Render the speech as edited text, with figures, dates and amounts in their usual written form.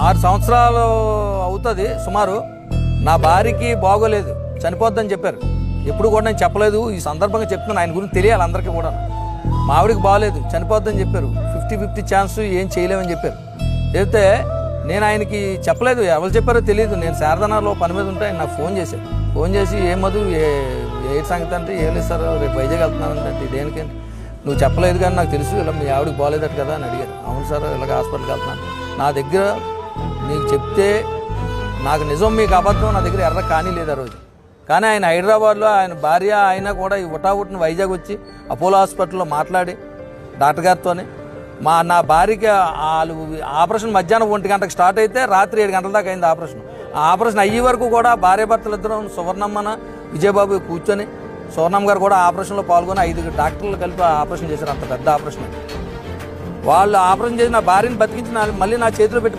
6 సంవత్సరాలు అవుతుంది సుమారు. నా భార్యకి బాగోలేదు, చనిపోద్దని చెప్పారు. ఎప్పుడు కూడా నేను చెప్పలేదు, ఈ సందర్భంగా చెప్తున్నాను, ఆయన గురించి తెలియాలి అందరికీ కూడా. మా ఆవిడికి బాగోలేదు, చనిపోద్దని చెప్పారు. 50-50 ఛాన్స్, ఏం చేయలేమని చెప్పారు. చెప్తే నేను ఆయనకి చెప్పలేదు, ఎవరు చెప్పారో తెలియదు. నేను శారదానగర్లో పని మీద ఉంటే ఆయన నాకు ఫోన్ చేసి ఏ మధు ఏ సంగతి అంటే ఏం లేదు సార్, రేపు వైజాగ్ వెళ్తున్నాను అంటే దేనికంటే నువ్వు చెప్పలేదు కానీ నాకు తెలుసు ఇలా మీ ఆవిడకి బాగోలేదట కదా అని అడిగారు. అవును సార్ ఇలాగ హాస్పిటల్కి వెళ్తున్నాను, నా దగ్గర నీకు చెప్తే నాకు నిజం మీకు అబద్ధం నా దగ్గర ఎర్ర కానీ లేదు ఆ రోజు. కానీ ఆయన హైదరాబాద్లో ఆయన భార్య ఆయన కూడా ఈ ఉటావుటిని వైజాగ్ వచ్చి అపోలో హాస్పిటల్లో మాట్లాడి డాక్టర్ గారితోనే నా భార్యకి వాళ్ళు ఆపరేషన్ మధ్యాహ్నం 1 గంటకు స్టార్ట్ అయితే రాత్రి 7 గంటల దాకా అయింది ఆపరేషన్. ఆ ఆపరేషన్ అయ్యే వరకు కూడా భార్యాభర్తలు ఇద్దరం సువర్ణమ్మన విజయబాబు కూర్చొని, సువర్ణమ్మ గారు కూడా ఆపరేషన్లో పాల్గొని 5 డాక్టర్లు కలిపి ఆపరేషన్ చేశారు. అంత పెద్ద ఆపరేషన్. వాళ్ళు ఆపరేషన్ చేసి నా భార్యను బతికించి మళ్ళీ నా చేతిలో పెట్టి